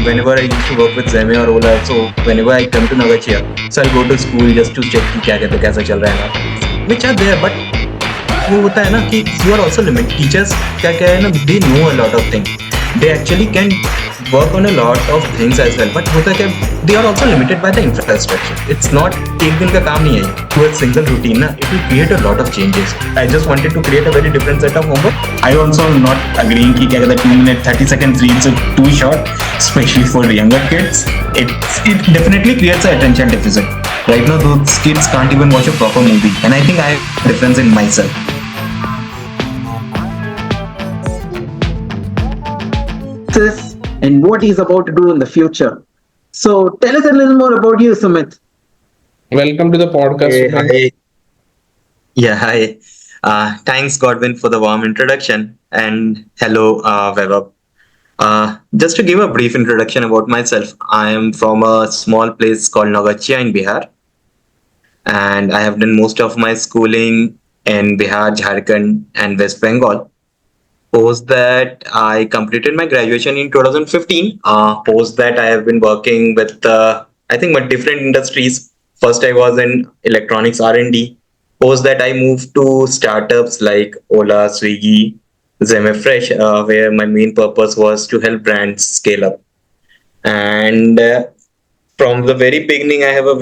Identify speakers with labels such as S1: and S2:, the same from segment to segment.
S1: whenever I used to work with Zeme or Ola, so whenever I come to Nagachia, so I'll go to school just to check कि क्या कहते हैं कैसा चल रहा है ना, which are there, but वो होता है ना कि you are also limit teachers क्या क्या है ना, they know a lot of things, they actually can work on a lot of things as well, but होता क्या, they are also limited by the infrastructure. It's not एक दिन का काम नहीं है to a single routine ना, it will create a lot of changes. I just wanted to create a very different set of homework.
S2: I also not agreeing कि क्या कहते हैं 2 minute 30 seconds reels are too short, especially for younger kids. It definitely creates an attention deficit. Right now, those kids can't even watch a proper movie, and I think I have a difference in myself.
S3: And what he's about to do in the future. So tell us a little more about you, Sumit.
S4: Welcome to the podcast.
S1: Hey,
S4: Sumit.
S1: hi. Yeah, hi. Thanks, Godwin, for the warm introduction. And hello, Vaibhav. Just to give a brief introduction about myself, I am from a small place called Nagachia in Bihar. And I have done most of my schooling in Bihar, Jharkhand, and West Bengal. Post that, I completed my graduation in 2015. Post that, I have been working with, I think, with different industries. First, I was in electronics R&D. Post that, I moved to startups like Ola, Swiggy, Fresh, where my main purpose was to help brands scale up. And from the very beginning, I was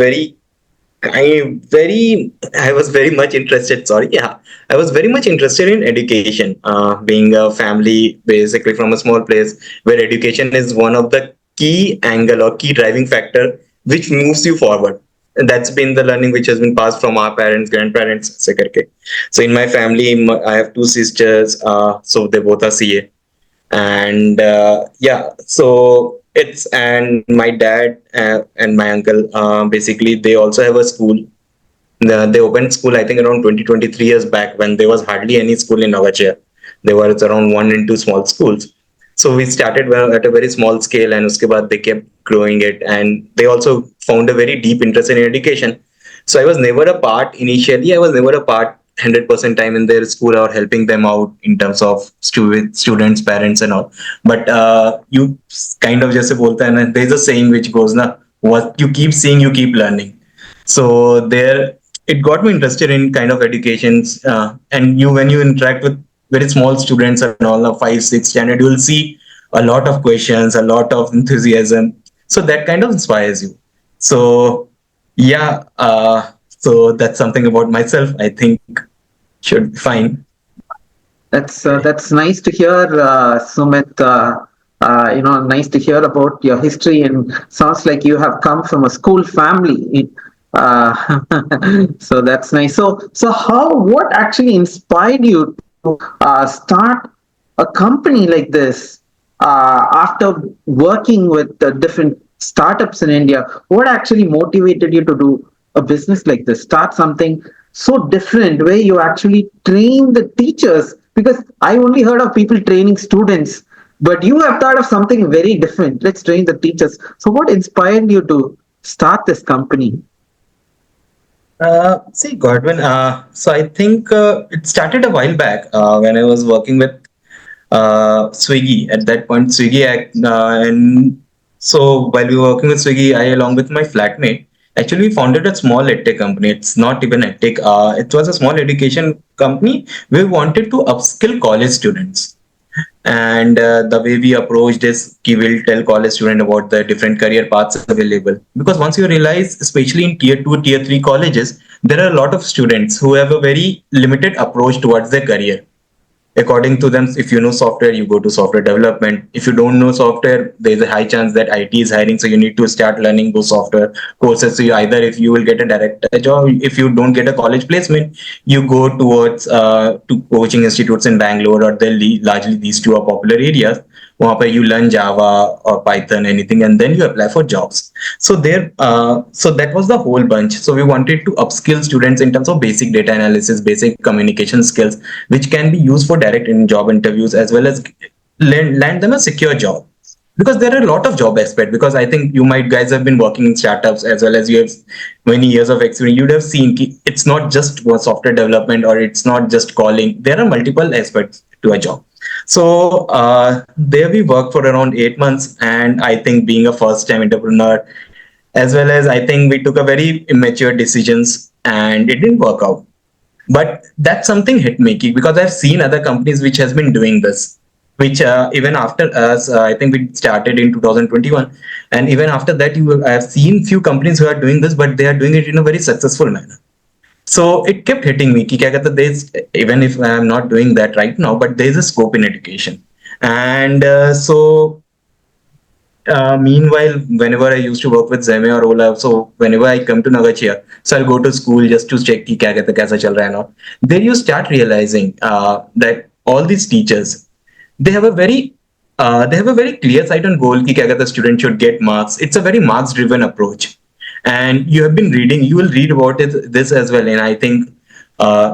S1: very much interested. Sorry, yeah, I was very much interested in education. Being a family, basically from a small place, where education is one of the key angle or key driving factor which moves you forward. And that's been the learning which has been passed from our parents, grandparents, ऐसे करके. So in my family, I have two sisters. So they both are CA, and yeah, so it's, and my dad and my uncle, basically they also have a school. They opened school, I think, around 23 years back, when there was hardly any school in Navachia. There was around one and two small schools. So we started at a very small scale, and uske baad they kept growing it, and they also found a very deep interest in education. So I was never a part, initially I was never a part 100% time in their school or helping them out in terms of students, parents and all. But you kind of just बोलता है ना, there's a saying which goes na, what you keep seeing, you keep learning. So there, it got me interested in kind of educations. And you, when you interact with very small students and all of 5, 6 standard, you will see a lot of questions, a lot of enthusiasm. So that kind of inspires you. So yeah, so that's something about myself. I think should be fine.
S3: That's nice to hear, Sumit. Nice to hear about your history, and sounds like you have come from a school family. So that's nice. So what actually inspired you to start a company like this after working with the different startups in India? What actually motivated you to do a business like this? Start something so different where you actually train the teachers, because I only heard of people training students, but you have thought of something very different. Let's train the teachers. So what inspired you to start this company?
S1: See, Godwin, so I think it started a while back when I was working with Swiggy. At that point, Swiggy, and so while we were working with Swiggy, I, along with my flatmate, actually we founded a small edtech company. It's not even edtech. It was a small education company. We wanted to upskill college students. And the way we approached is we will tell college student about the different career paths available, because once you realize, especially in tier 2, tier 3 colleges, there are a lot of students who have a very limited approach towards their career. According to them, if you know software, you go to software development. If you don't know software, there's a high chance that IT is hiring, so you need to start learning those software courses. So you either, if you will get a direct job, if you don't get a college placement, you go towards to coaching institutes in Bangalore or Delhi. Largely these two are popular areas. वहाँ पे you learn Java or Python, anything, and then you apply for jobs. So so that was the whole bunch. So we wanted to upskill students in terms of basic data analysis, basic communication skills, which can be used for direct in job interviews, as well as land them a secure job. Because there are a lot of job aspects. Because I think you might guys have been working in startups, as well as you have many years of experience. You'd have seen it's not just software development, or it's not just calling. There are multiple aspects to a job. So there we worked for around 8 months, and I think being a first-time entrepreneur, as well as I think we took a very immature decisions, and it didn't work out. But that's something hit me because I've seen other companies which has been doing this, which even after us, I think we started in 2021, and even after that, I've seen few companies who are doing this, but they are doing it in a very successful manner. So it kept hitting me कि क्या कहते हैं, there's, even if I'm not doing that right now, but there's a scope in education. And meanwhile, whenever I used to work with Zeme or Ola, so whenever I come to Nagachia, so I'll go to school just to check कि क्या कहते हैं, कैसा चल रहा है ना. Then you start realizing that all these teachers, they have a very clear sight on goal कि क्या कहते हैं, student should get marks. It's a very marks driven approach, and you have been reading. You will read about this as well, and I think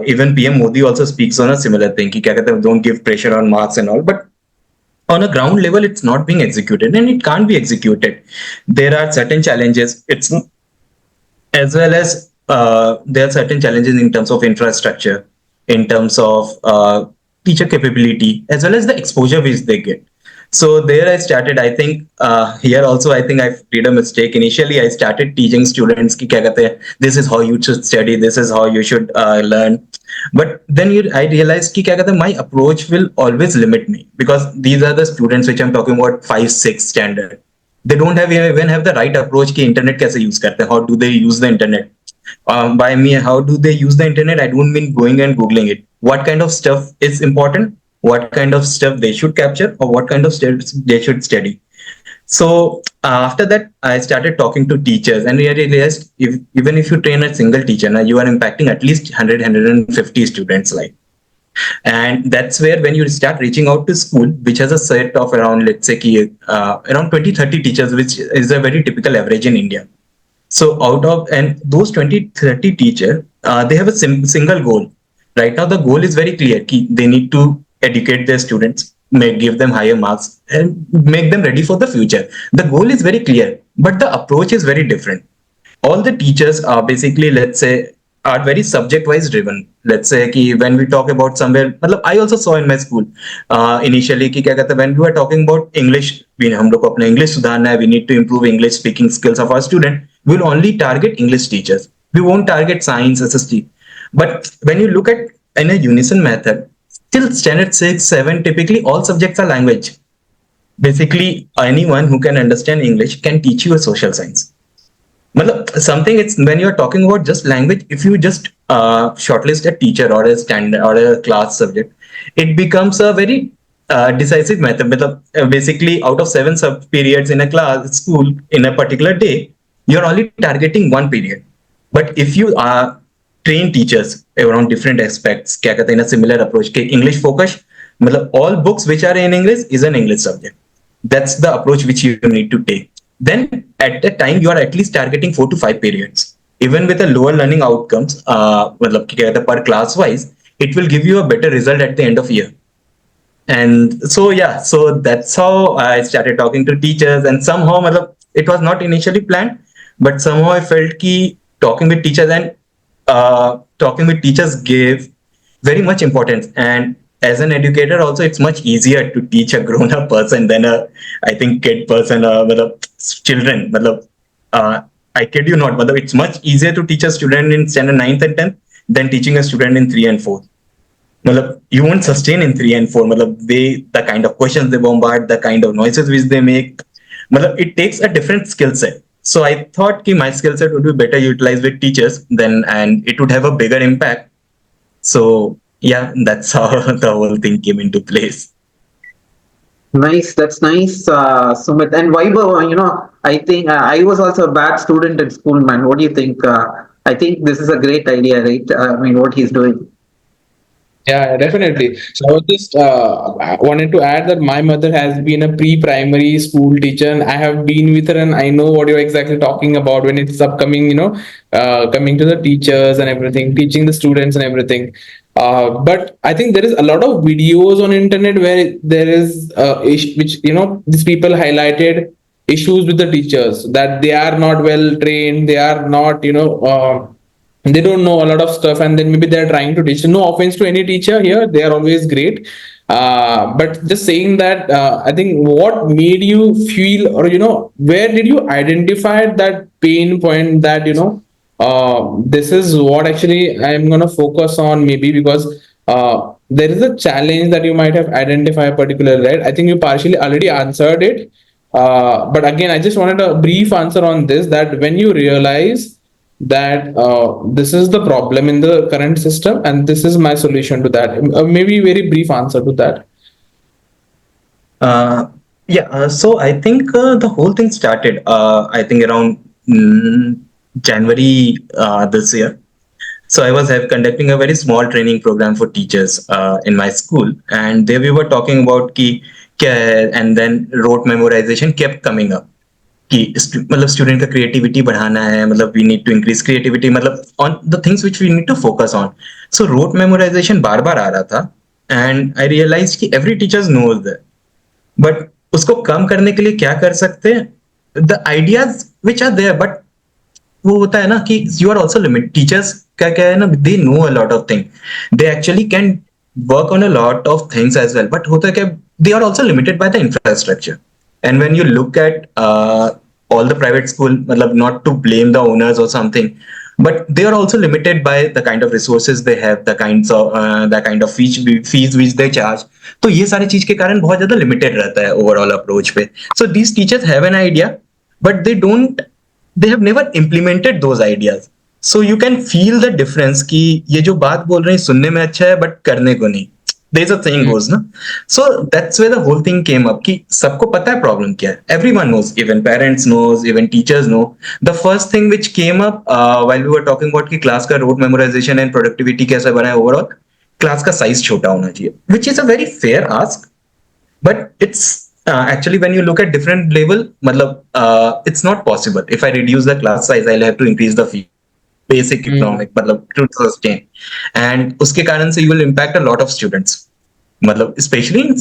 S1: even PM Modi also speaks on a similar thing कि क्या कहते हैं, don't give pressure on marks and all, but on a ground level it's not being executed, and it can't be executed. There are certain challenges, it's as well as there are certain challenges in terms of infrastructure, in terms of teacher capability, as well as the exposure which they get. So there I started. I think here also I think I did a mistake. Initially, I started teaching students कि क्या कहते हैं, this is how you should study, this is how you should learn. But then I realized कि क्या कहते हैं, my approach will always limit me because these are the students which I'm talking about 5, 6 standard. They don't have even have the right approach कि internet कैसे use करते हैं, how do they use the internet. By me, how do they use the internet? I don't mean going and googling it. What kind of stuff is important? What kind of stuff they should capture, or what kind of steps they should study. So after that, I started talking to teachers, and I realized even if you train a single teacher, now you are impacting at least 100, students' life. And that's where when you start reaching out to school, which has a set of around, let's say, around 20, 30 teachers, which is a very typical average in India. So out of, and those 20, 30 teachers, they have a single goal. Right now, the goal is very clear. They need to educate their students, give them higher marks, and make them ready for the future. The goal is very clear, but the approach is very different. All the teachers are basically, let's say, are very subject wise driven. Let's say कि when we talk about somewhere, मतलब I also saw in my school initially कि क्या कहते हैं, when we were talking about English, we हम लोग को अपना English सुधारना है, we need to improve English speaking skills of our student. We will only target English teachers. We won't target science, SST. But when you look at in a unison method, till standard 6, 7, typically all subjects are language. Basically, anyone who can understand English can teach you a social science. Something, it's when you're talking about just language, if you just shortlist a teacher or a standard or a class subject, it becomes a very decisive method. Basically, out of 7 sub periods in a class school in a particular day, you're only targeting one period. But if you train teachers around different aspects, क्या कहते हैं, in a similar approach, English focus, all books which are in English is an English subject. That's the approach which you need to take. Then at that time you are at least targeting 4 to 5 periods. Even with a lower learning outcomes, per class wise, it will give you a better result at the end of year. And so yeah, so that's how I started talking to teachers, and somehow it was not initially planned, but somehow I felt that talking with teachers and talking with teachers gave very much importance. And as an educator also, it's much easier to teach a grown up person than a, I think, kid person, children. I kid you not, it's much easier to teach a student in standard 9th and 10th than teaching a student in 3 and 4. You won't sustain in 3 and 4. The kind of questions they bombard, the kind of noises which they make, it takes a different skill set. So I thought my skill set would be better utilized with teachers then, and it would have a bigger impact. So yeah, that's how the whole thing came into place.
S3: Nice, that's nice, Sumit. And Vaibhav, I think I was also a bad student in school, man. What do you think? I think this is a great idea, right? I mean, what he's doing.
S4: Yeah, definitely. So I was just wanted to add that my mother has been a pre-primary school teacher, and I have been with her, and I know what you're exactly talking about when it's upcoming, coming to the teachers and everything, teaching the students and everything. But I think there is a lot of videos on internet where there is which these people highlighted issues with the teachers, that they are not well trained, they are not they don't know a lot of stuff, and then maybe they're trying to teach. No offense to any teacher here, they are always great, But just saying that, I think what made you feel, or where did you identify that pain point that this is what actually I'm gonna focus on, maybe because there is a challenge that you might have identified particularly, right? I think you partially already answered it, but again, I just wanted a brief answer on this, that when you realize that this is the problem in the current system and this is my solution to that, maybe very brief answer to that.
S1: Uh, yeah, so I think the whole thing started, I think around January this year. So I was conducting a very small training program for teachers in my school, and there we were talking about ki, and then rote memorization kept coming up. कि मतलब student का creativity बढ़ाना है, मतलब we need to increase creativity, मतलब on the things which we need to focus on. So rote memorisation बार बार आ रहा था, एंड आई रियलाइज कि every teachers knows that, but उसको कम करने के लिए क्या कर सकते हैं, the ideas which are there, but वो होता है ना कि you are also limit. Teachers का क्या है ना, they know a lot of thing, they actually can work on a lot of things as well, but होता है क्या, they are also limited by the infrastructure. And when you look at all the private school, matlab, not to blame the owners or something, but they are also limited by the kind of resources they have, the kind of fees which they charge. तो ये सारी चीज के कारण बहुत ज्यादा limited रहता है ओवरऑल अप्रोच पे. So these teachers have an idea, but they have never implemented those ideas. So you can feel the difference कि ये जो बात बोल रहे हैं सुनने में अच्छा है, बट करने को नहीं. There's a saying goes na. So that's where the whole thing came up कि सबको पता है प्रॉब्लम क्या है. Everyone knows, even parents knows, even teachers know. The first thing which came up while we were talking about कि class का road memorisation and productivity कैसे बनाए, ओवरऑल क्लास का साइज छोटा होना चाहिए, which is a very fair ask, but it's actually when you look at different level, matlab, it's not possible. If I reduce the class size, I'll have to increase the fee, basic economic, मतलब to sustain, and उसके कारण से you will impact a lot of students, मतलब especially in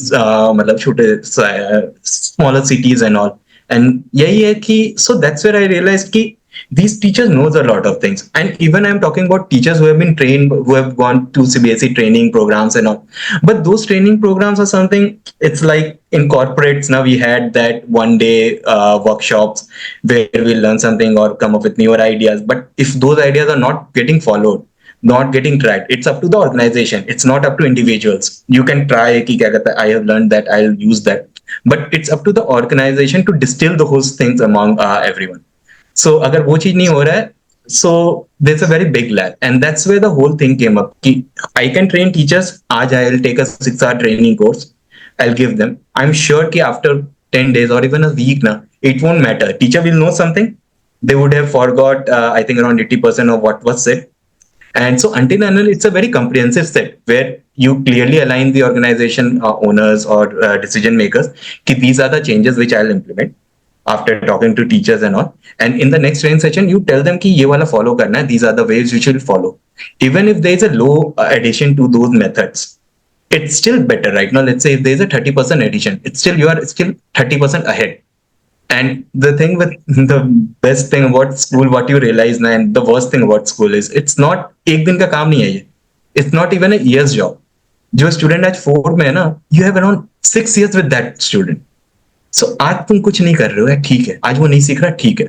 S1: मतलब छोटे smaller cities and all. And यही है कि so that's where I realized कि these teachers knows a lot of things, and even I'm talking about teachers who have been trained, who have gone to CBSE training programs and all, but those training programs are something, it's like in corporates now we had that one day workshops where we learn something or come up with newer ideas, but if those ideas are not getting followed, not getting tracked, it's up to the organization, it's not up to individuals. You can try कि क्या कहता है, I have learned that, I'll use that, but it's up to the organization to distill those things among everyone. So अगर वो चीज नहीं हो रहा है, so there's a very big lag, and that's where the whole thing came up कि I can train teachers. आज I'll take a 6-hour training course, I'll give them, I'm sure कि after 10 days or even a week now, it won't matter, teacher will know something, they would have forgot I think around 80% of what was said. And so until and until it's a very comprehensive set where you clearly align the organization owners or decision makers कि these are the changes which I'll implement after talking to teachers and all. And in the next training session, you tell them कि ये वाला follow करना है, these are the ways you should follow. Even if there is a low addition to those methods, it's still better. Right now, let's say if there is a 30% addition, it's still, you are still 30% ahead. And the thing with the best thing about school, what you realize now, and the worst thing about school is, it's not एक दिन का काम नहीं है ये. It's not even a year's job. जो student आज 4 में है ना, you have around 6 years with that student. So आज तुम कुछ नहीं कर रहे हो, ठीक है, आज वो नहीं सीख रहा, ठीक है,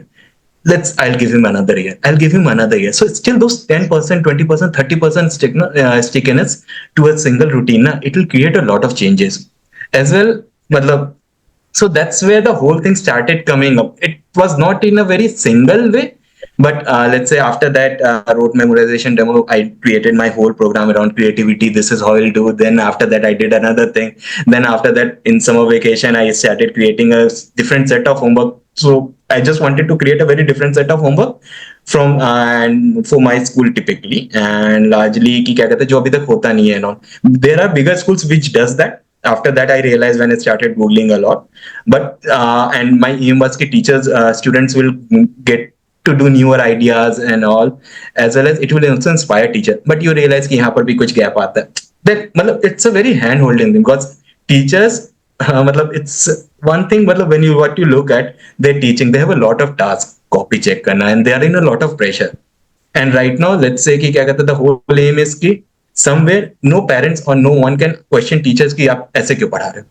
S1: I'll give him another year, I'll give him another year. So it's still those 10%, 20%, 30% stickiness to a single routine na, it will create a lot of changes as well, matlab. So that's where the whole thing started coming up. It was not in a very single way, but let's say after that rote memorization demo, I created my whole program around creativity. This is how I'll do. Then after that, I did another thing. Then after that, in summer vacation, I started creating a different set of homework. So I just wanted to create a very different set of homework from and for my school typically, and largely कि क्या कहते हैं जो अभी तक होता नहीं है. There are bigger schools which does that. After that, I realized when I started Googling a lot. But and my aim was that teachers, students will get to do newer ideas and all, as well as it will also inspire teacher. But you realize कि यहाँ पर भी कुछ gap आता है. That मतलब it's a very hand holding thing because teachers मतलब it's one thing, मतलब when you what you look at their teaching, they have a lot of tasks, copy check करना, and they are in a lot of pressure. And right now, let's say कि क्या कहते हैं, the whole aim is कि somewhere no parents or no one can question teachers कि आप ऐसे क्यों पढ़ा रहे हो.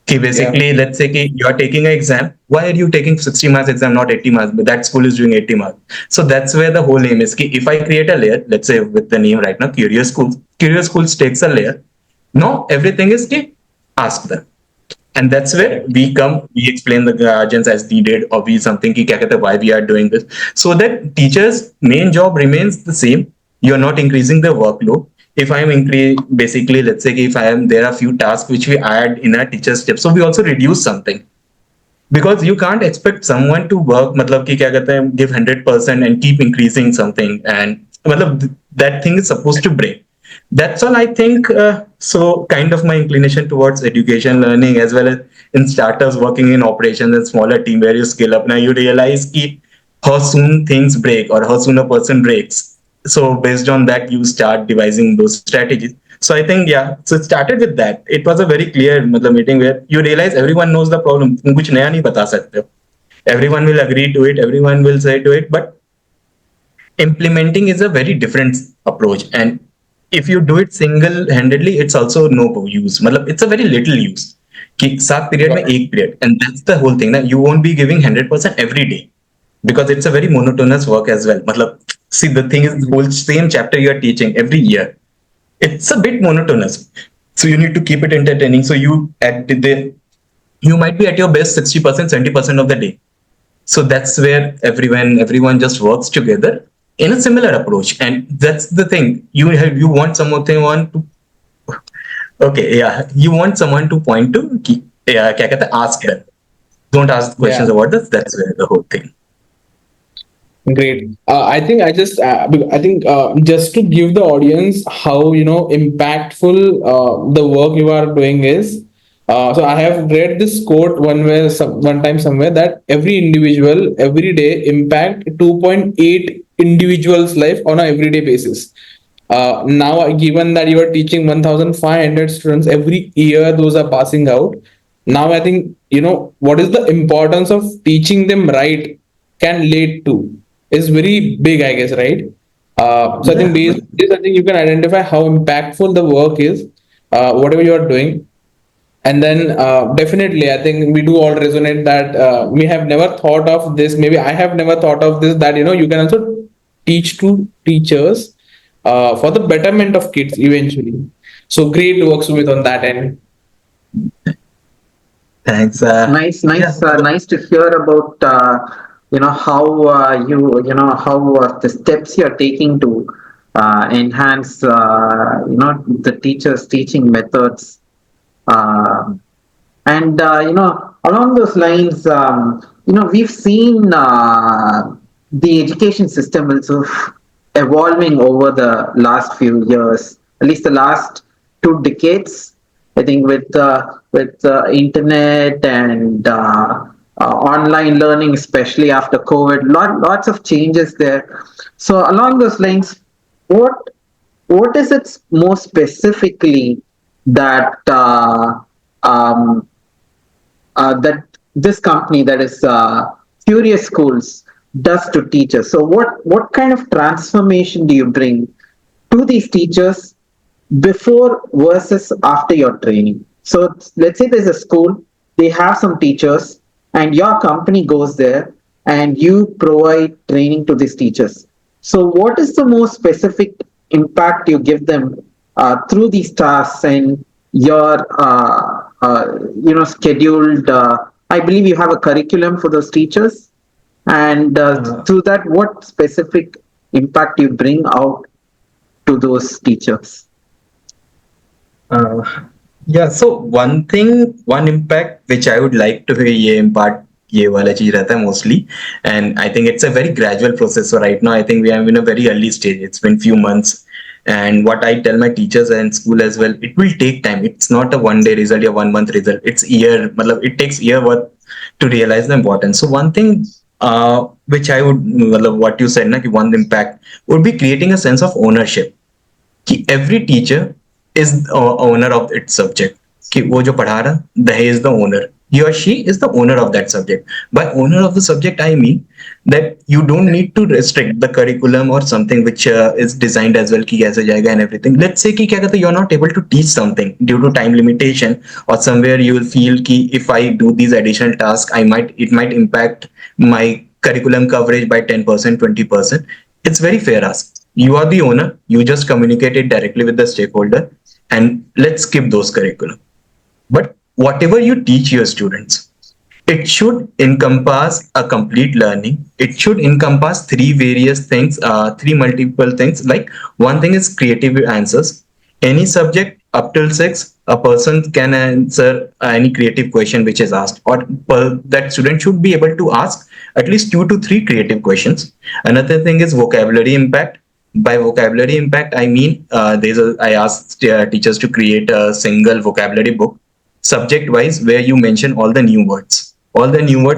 S1: कि
S4: Yeah.
S1: basically, let's say कि you are taking an exam, why are you taking 60 marks exam, not 80 marks? But that school is doing 80 marks. So that's where the whole aim is. Ki if I create a layer, let's say with the name right now, Curious Schools takes a layer. Now everything is ki ask them. And that's where
S4: Correct.
S1: we explain the guardians as needed, or we something ki kya kehte, why we are doing this. So that teachers' main job remains the same. You're not increasing the workload. If I'm basically, let's say if I am, there are few tasks which we add in our teacher's step. So we also reduce something, because you can't expect someone to work मतलब कि क्या कहते हैं, give 100% and keep increasing something, and मतलब that thing is supposed to break. That's all I think. So kind of my inclination towards education learning, as well as in startups working in operations and smaller team, where you scale up, now you realize ki how soon things break or how soon a person breaks. So based on that, you start devising those strategies. So I think, yeah, so it started with that. It was a very clear meeting where you realize everyone knows the problem. तुम कुछ नया नहीं बता सकते हो. Everyone will agree to it. Everyone will say to it. But implementing is a very different approach. And if you do it single-handedly, it's also no use. मतलब it's a very little use. कि 7 period में
S4: Got it.
S1: 1 period. And that's the whole thing. That you won't be giving 100% every day, because it's a very monotonous work as well. मतलब, see, the thing is, the whole same chapter you are teaching every year, it's a bit monotonous. So you need to keep it entertaining. So you might be at your best 60%, 70% of the day. So that's where everyone just works together in a similar approach. And that's the thing. You want someone to, okay, yeah, you want someone to point to, yeah, क्या कहते हैं, ask them. Don't ask
S4: Yeah.
S1: questions about this. That's where the whole thing.
S4: Great. I think just to give the audience how impactful the work you are doing is. So I have read this quote one time somewhere, that every individual every day impact 2.8 individuals' life on a everyday basis. Now, given that you are teaching 1,500 students every year, those are passing out. Now, I think what is the importance of teaching them right can lead to is very big, I guess, right? So I think
S1: Yeah.
S4: based on this, I think you can identify how impactful the work is, whatever you are doing. And then definitely, I think we do all resonate that we have never thought of this. Maybe I have never thought of this, that you can also teach to teachers for the betterment of kids eventually. So great work, Sumit, on that end.
S1: Thanks.
S3: Nice to hear about how how the steps you're taking to enhance the teachers' teaching methods. Um and along those lines, we've seen the education system also evolving over the last few years, at least the last 2 decades. I think with internet and online learning, especially after COVID, lots of changes there. So along those lines, what what is it more specifically that um, that this company, that is Curious Schools, does to teachers? So what kind of transformation do you bring to these teachers before versus after your training? So let's say there's a school, they have some teachers, and your company goes there and you provide training to these teachers. So what is the most specific impact you give them through these tasks and your scheduled? I believe you have a curriculum for those teachers, and through that, what specific impact you bring out to those teachers?
S1: Yeah, so one impact which I would like to ये impart, ये वाला चीज रहता है mostly, and I think it's a very gradual process. So right now I think we are in a very early stage. It's been few months, and what I tell my teachers and school as well, it will take time. It's not a 1 day result or 1 month result. It's year, मतलब it takes year worth to realize the importance. So one thing which I would, मतलब what you said ना कि one impact would be creating a sense of ownership. कि every teacher is owner of its subject. कि वो जो पढ़ा रहा, he is the owner. he or she is the owner of that subject. By owner of the subject, I mean that you don't need to restrict the curriculum or something which is designed as well ki kaise jayega and everything. Let's say ki kya kehte, you're not able to teach something due to time limitation, or somewhere you will feel ki if I do these additional tasks, it might impact my curriculum coverage by 10%, 20%. It's very fair ask. You are the owner, you just communicate it directly with the stakeholder, and let's skip those curriculum. But whatever you teach your students, it should encompass a complete learning. It should encompass three various things, three multiple things. Like, one thing is creative answers. Any subject up till six, a person can answer any creative question which is asked, or that student should be able to ask at least 2 to 3 creative questions. Another thing is vocabulary impact. By vocabulary impact, I mean I asked teachers to create a single vocabulary book, subject wise, where you mention all the new words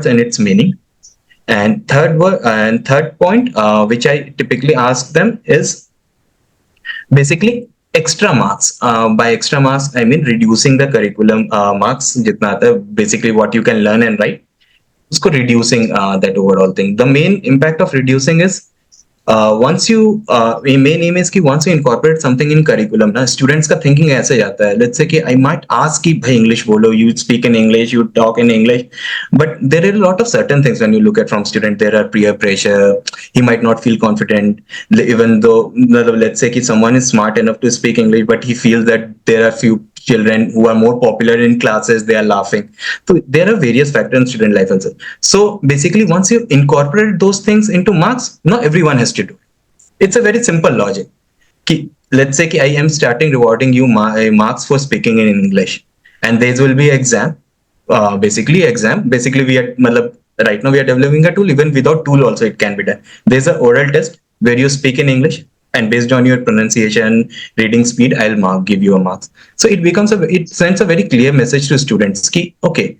S1: and its meaning. And third point, which I typically ask them, is basically extra marks. By extra marks, I mean reducing the curriculum marks jitna aata hai, basically what you can learn and write, usko reducing that overall thing. The main impact of reducing is, once you main aim is कि once you incorporate something in curriculum ना, students का thinking ऐसे जाता है. Let's say कि I might ask कि भाई English बोलो, you speak in English, you talk in English, but there are a lot of certain things when you look at from student. There are peer pressure, he might not feel confident, even though let's say कि someone is smart enough to speak English, but he feels that there are few children who are more popular in classes, they are laughing. So there are various factors in student life also. So basically, once you incorporate those things into marks, not everyone has to do. It's a very simple logic. Let's say I am starting rewarding you marks for speaking in English, and there will be exam. Basically we are right now we are developing a tool. Even without tool also it can be done. There's an oral test where you speak in English, and based on your pronunciation, reading speed, I'll give you a marks. So it sends a very clear message to students ki, okay,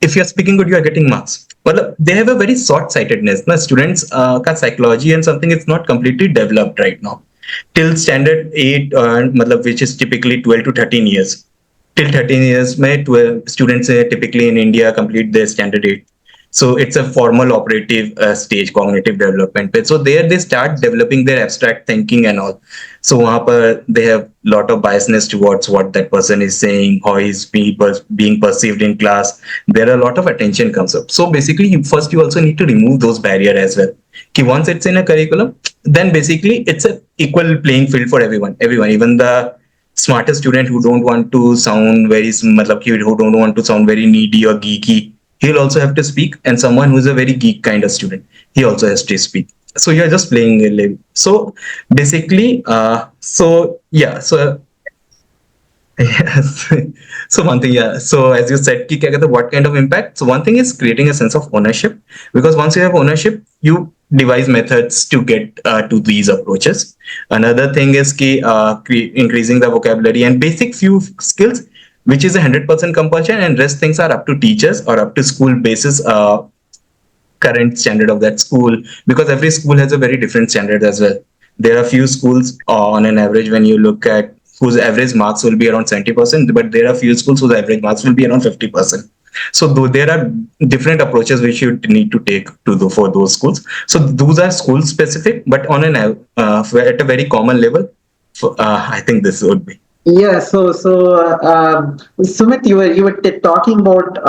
S1: if you're speaking good, you are getting marks. But they have a very short-sightedness. Now, students ka psychology and something is not completely developed right now. Till standard 8, which is typically 12 to 13 years. Till 13 years, mein 12 students typically in India complete their standard 8. So it's a formal operative stage, cognitive development. So there they start developing their abstract thinking and all. So they have lot of biasness towards what that person is saying, how he's being perceived in class. There are a lot of attention comes up. So basically, first you also need to remove those barriers as well. Once it's in a curriculum, then basically it's an equal playing field for everyone. Even the smartest student who don't want to sound who don't want to sound very needy or geeky, he'll also have to speak, and someone who's a very geek kind of student, he also has to speak. So you're just playing a level. So basically, yes. So one thing, yeah. So as you said, what kind of impact? So one thing is creating a sense of ownership, because once you have ownership, you devise methods to get to these approaches. Another thing is increasing the vocabulary and basic few skills, which is 100% compulsion, and rest things are up to teachers or up to school basis, current standard of that school, because every school has a very different standard as well. There are few schools on an average, when you look at whose average marks will be around 70%, but there are few schools whose average marks will be around 50%. So though there are different approaches which you need to take for those schools. So those are school specific, but on at a very common level, I think this would be.
S3: Yeah, Sumit, you were talking about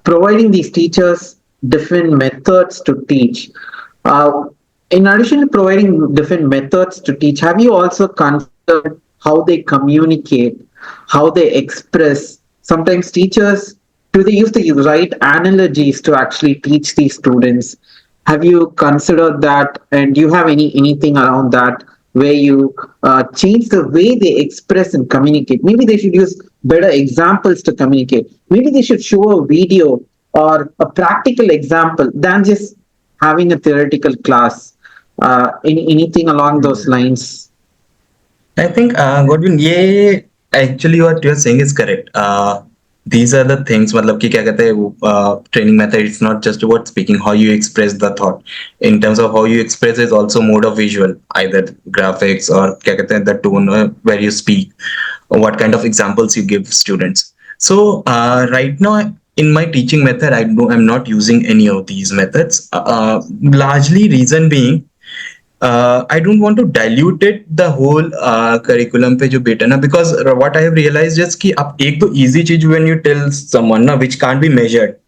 S3: providing these teachers different methods to teach. In addition to providing different methods to teach, have you also considered how they communicate, how they express? Sometimes teachers, do they use the right analogies to actually teach these students? Have you considered that, and do you have anything around that, where you change the way they express and communicate? Maybe they should use better examples to communicate. Maybe they should show a video or a practical example than just having a theoretical class. Anything along those lines?
S1: I think, Godwin, yeah, actually what you're saying is correct. These are the things, मतलब कि क्या कहते हैं, training method. It's not just about speaking, how you express the thought. In terms of how you express is also mode of visual, either graphics or क्या कहते हैं, the tone where you speak, or what kind of examples you give students. So right now in my teaching method, I'm not using any of these methods. Largely reason being, I don't want to dilute it the whole curriculum पे जो बेटा ना, because what I have realized is कि आप एक तो easy चीज when you tell someone ना which can't be measured,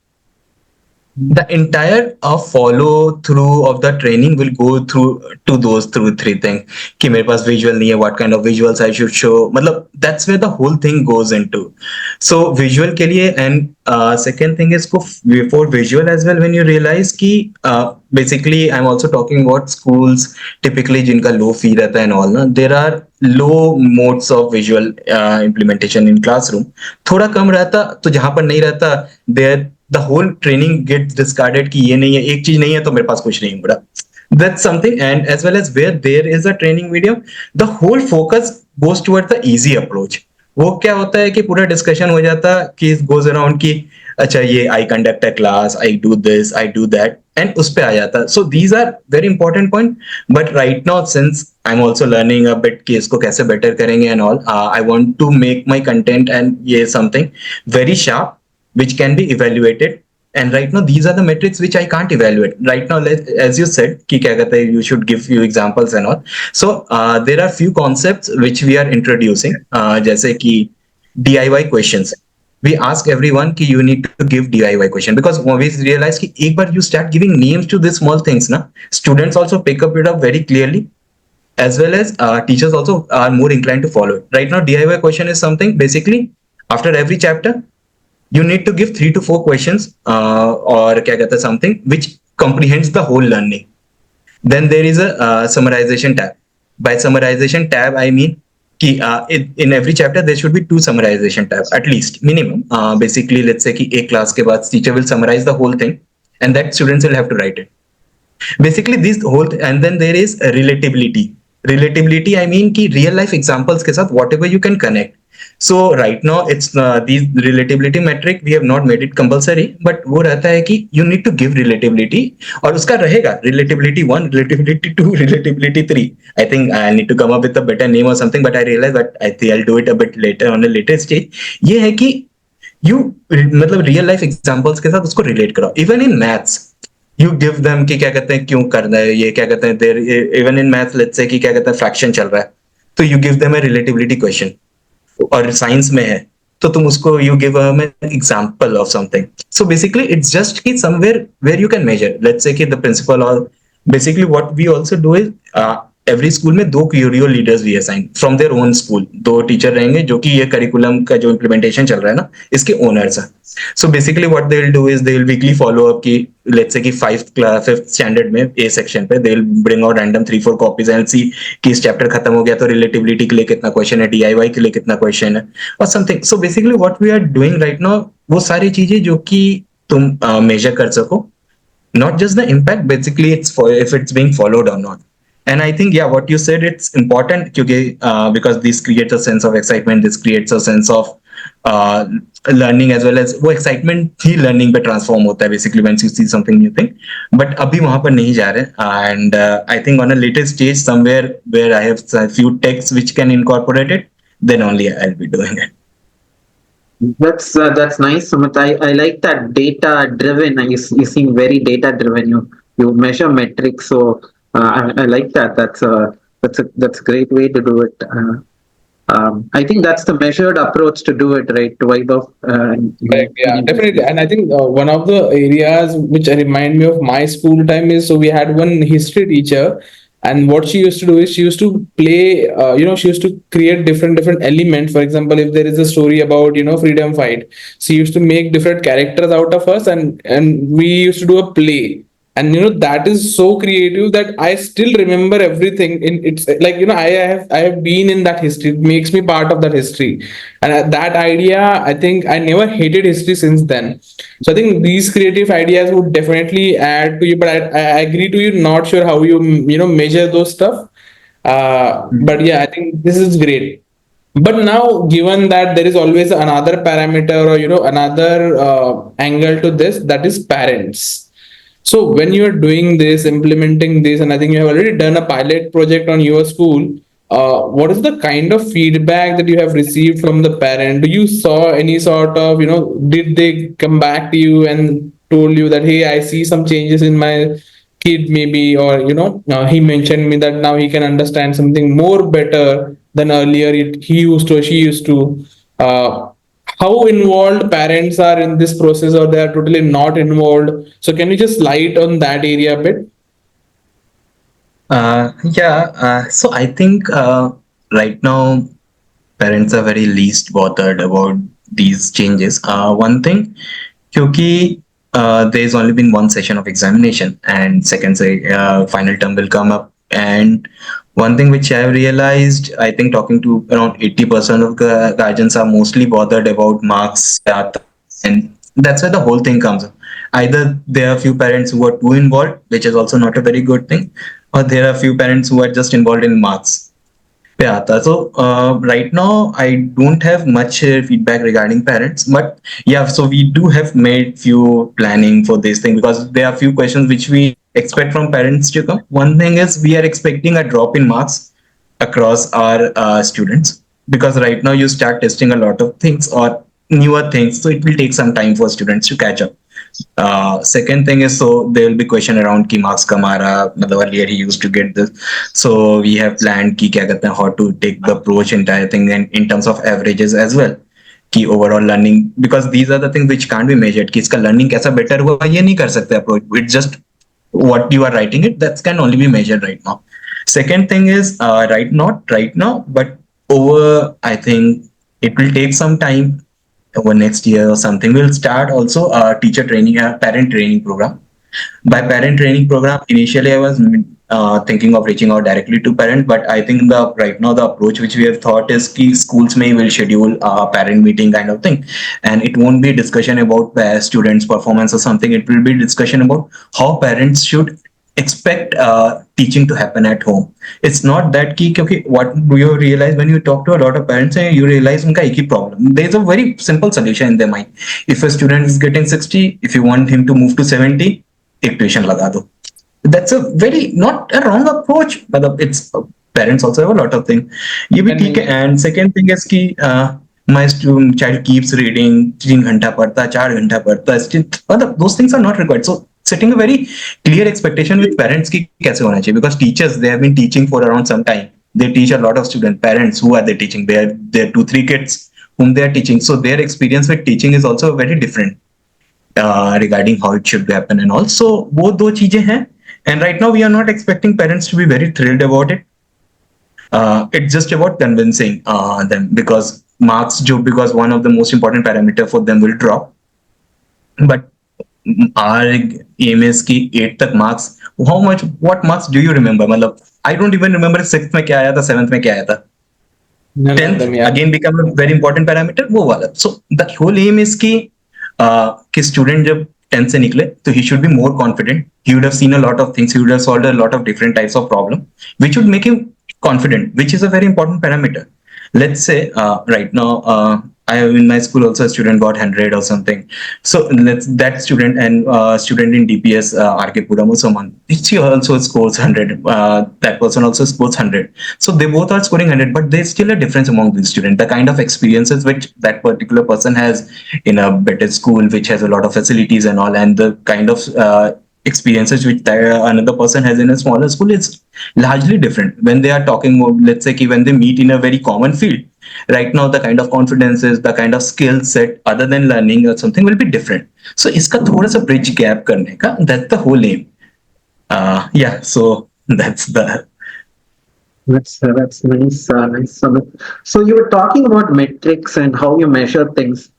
S1: the entire follow through of the training will go through to those through three things कि मेरे पास visual नहीं है, what kind of visuals I should show, मतलब that's where the whole thing goes into. So visual के लिए, and second thing is for visual as well, when you realize कि basically I'm also talking about schools typically जिनका low fee रहता है and all ना, there are low modes of visual implementation in classroom. थोड़ा कम रहता तो जहां पर नहीं रहता, there the whole training gets discarded कि ये नहीं है, एक चीज नहीं है तो मेरे पास कुछ नहीं बड़ा. That's something. And as well as where there is a training medium, the whole focus goes toward the easy approach. वो क्या होता है कि पूरा डिस्कशन हो जाता कि goes around कि अच्छा ये I conduct a class, I do this, I do that, and उस पे आ जाता. So these are very important point. But right now since I'm also learning a bit कि इसको कैसे better करेंगे and all, I want to make my content and ये something very sharp which can be evaluated. And right now these are the metrics which I can't evaluate right now. As you said कि क्या कहते हैं, you should give few examples and all. So there are few concepts which we are introducing, जैसे कि DIY questions. We ask everyone कि you need to give DIY question, because we realize कि एक बार you start giving names to these small things ना, students also pick up it up very clearly, as well as teachers also are more inclined to follow it. Right now DIY question is something basically after every chapter you need to give 3 to 4 questions, or क्या कहते हैं, something which comprehends the whole learning. Then there is a summarization tab. By summarization tab I mean कि in every chapter there should be 2 summarization tab at least minimum. Basically let's say कि एक class के बाद teacher will summarize the whole thing and that students will have to write it. Basically this whole and then there is a relatability I mean कि real life examples के साथ whatever you can connect. So right now it's these relatability metric we have not made it compulsory, but वो रहता है कि you need to give relatability, और उसका रहेगा relatability 1, relatability 2, relatability 3. I think I need to come up with a better name or something, but I realize that I think I'll do it a bit later on a later stage. ये है कि you मतलब real life examples के साथ उसको relate करो. Even in maths you give them कि क्या कहते हैं क्यों करना है ये, क्या कहते हैं there even in maths let's say कि क्या कहते हैं fraction चल रहा है तो you give them a relativity question, और साइंस में है तो तुम उसको you give an example of something. So basically it's just कि somewhere where you can measure, let's say कि द प्रिंसिपल, और basically what we also do is every school में 2 क्यूरियो लीडर्स भी assign from their own school. 2 teacher रहेंगे जो कि ये curriculum का जो इम्प्लीमेंटेशन चल रहा है ना इसके ओनर्स हैं. So basically what they will do is they will weekly follow up की लेट्स से कि 5th स्टैंडर्ड में ए सेक्शन पे they will bring out random 3-4 copies and see कि इस चैप्टर खत्म हो गया तो रिलेटिविटी के लिए कितना क्वेश्चन है, डीआईवाई के लिए कितना क्वेश्चन है और something. So basically what we are doing right now वो सारी चीजें जो कि तुम मेजर कर सको, not just the impact, basically it's for if it's being followed or not. And I think yeah what you said it's important क्योंकि because this creates a sense of excitement, this creates a sense of uh, learning as well as वो excitement ही learning पे transform होता है basically once you see something new thing. But अभी वहां पर नहीं जा रहे, and I think on a later stage somewhere where I have a few texts which can incorporate it, then only I'll be doing it.
S3: That's nice, Sumit. I like that data driven. You seem very data driven. You measure metrics, so I like that. That's a great way to do it. I think that's the measured approach to do it, right? To wipe off.
S4: Correct. Yeah, definitely. And I think one of the areas which remind me of my school time is, so we had one history teacher, and what she used to do is she used to play. She used to create different elements. For example, if there is a story about freedom fight, she used to make different characters out of us, and we used to do a play. And that is so creative that I still remember everything. In it's like I have been in that history. It makes me part of that history, and that idea, I think I never hated history since then. So I think these creative ideas would definitely add to you. But I agree to you. Not sure how you measure those stuff. But yeah, I think this is great. But now, given that there is always another parameter or another angle to this, that is parents. So when you are doing this, implementing this, and I think you have already done a pilot project on your school. what is the kind of feedback that you have received from the parent? Do you saw any sort of, did they come back to you and told you that, hey, I see some changes in my kid, maybe, or he mentioned me that now he can understand something more better than earlier he used to, or she used to. Uh, how involved parents are in this process, or they are totally not involved? So can you just light on that area a bit?
S2: Yeah, so I think right now parents are very least bothered about these changes. One thing, क्योंकि there's only been one session of examination and second say final term will come up. And one thing which I've realized, I think talking to around 80% of the guardians are mostly bothered about marks, and that's where the whole thing comes. Either there are few parents who are too involved, which is also not a very good thing, or there are few parents who are just involved in marks. Yeah, so right now I don't have much feedback regarding parents, but yeah, so we do have made few planning for this thing because there are few questions which we expect from parents to come. One thing is we are expecting a drop in marks across our students because right now you start testing a lot of things or newer things, so it will take some time for students to catch up. Second thing is, so there will be question around ki marks kam aa raha, matlab earlier he used to get this. So we have planned ki kya kehte hain, how to take the approach entire thing and in terms of averages as well. Ki overall learning, because these are the things which can't be measured. Ki iska learning kaisa better hua, ye nahi kar sakte approach. It's just what you are writing it, that can only be measured right now. Second thing is right now, but over I think it will take some time over next year or something. We'll start also a teacher training, a parent training program. By parent training program, initially I was thinking of reaching out directly to parent, but I think the right now the approach which we have thought is key schools may will schedule a parent meeting kind of thing, and it won't be a discussion about students performance or something. It will be discussion about how parents should expect teaching to happen at home. It's not that key, okay, what do you realize when you talk to a lot of parents and you realize unka ek hi problem. There's a very simple solution in their mind. If a student is getting 60, if you want him to move to 70, एक tuition लगा दो. That's a very not a wrong approach, मतलब it's parents also have a lot of things. ये भी ठीक है. And second thing is कि my student child keeps reading, 3 घंटा पढ़ता, 4 घंटा पढ़ता, still मतलब those things are not required. So setting a very clear expectation with parents की कैसे होना चाहिए, because teachers they have been teaching for around some time. They teach a lot of students. Parents, who are they teaching? They are 2-3 kids whom they are teaching. So their experience with teaching is also very different. Regarding how it should happen and also वो दो चीजें हैं, and right now we are not expecting parents to be very thrilled about it. It's just about convincing them, because marks because one of the most important parameter for them will drop, but our aim is कि 8 तक marks, how much, what marks do you remember? मतलब I don't even remember 6th में क्या आया था, 7th में क्या आया था.
S4: None of
S2: 10th
S4: them, yeah.
S2: again become a very important parameter, वो वाला. So the whole aim is कि student जब 10th से निकले तो he should be more confident. He would have seen a lot of things. He would have solved a lot of different types of problem, which would make him confident, which is a very important parameter. Let's say right now I have in my school also a student got 100 or something. So let's that student and student in DPS RK Puram or someone, she also scores 100. That person also scores 100. So they both are scoring 100, but there's still a difference among these students. The kind of experiences which that particular person has in a better school, which has a lot of facilities and all, and the kind of experiences which another person has in a smaller school is largely different. When they are talking, let's say when they meet in a very common field, right now the kind of confidences, the kind of skill set other than learning or something will be different. So iska thoda sa bridge gap karne ka, that's the whole aim. Yeah, so that's the
S3: That's nice, nice, Sumit. So you were talking about metrics and how you measure things.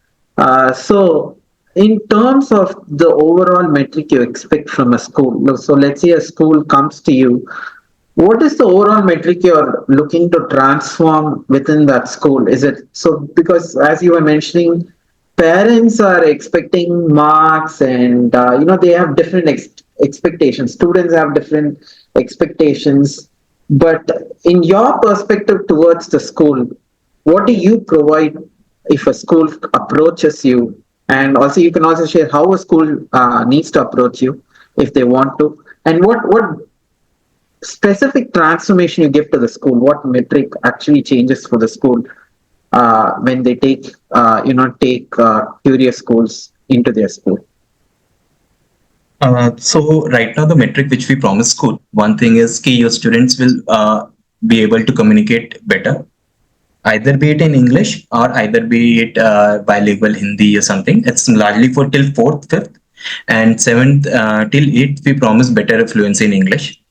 S3: So in terms of the overall metric you expect from a school, so let's say a school comes to you, what is the overall metric you're looking to transform within that school? Is it so? Because as you were mentioning, parents are expecting marks, and they have different expectations. Students have different expectations. But in your perspective towards the school, what do you provide if a school approaches you? And also, you can also share how a school needs to approach you if they want to. And what specific transformation you give to the school? What metric actually changes for the school when they take curious schools into their school?
S2: So right now, the metric which we promise school, one thing is कि your students will be able to communicate better, either be it in English or either be it bilingual Hindi or something. It's largely for till fourth, fifth, and seventh till eighth. We promise better fluency in English.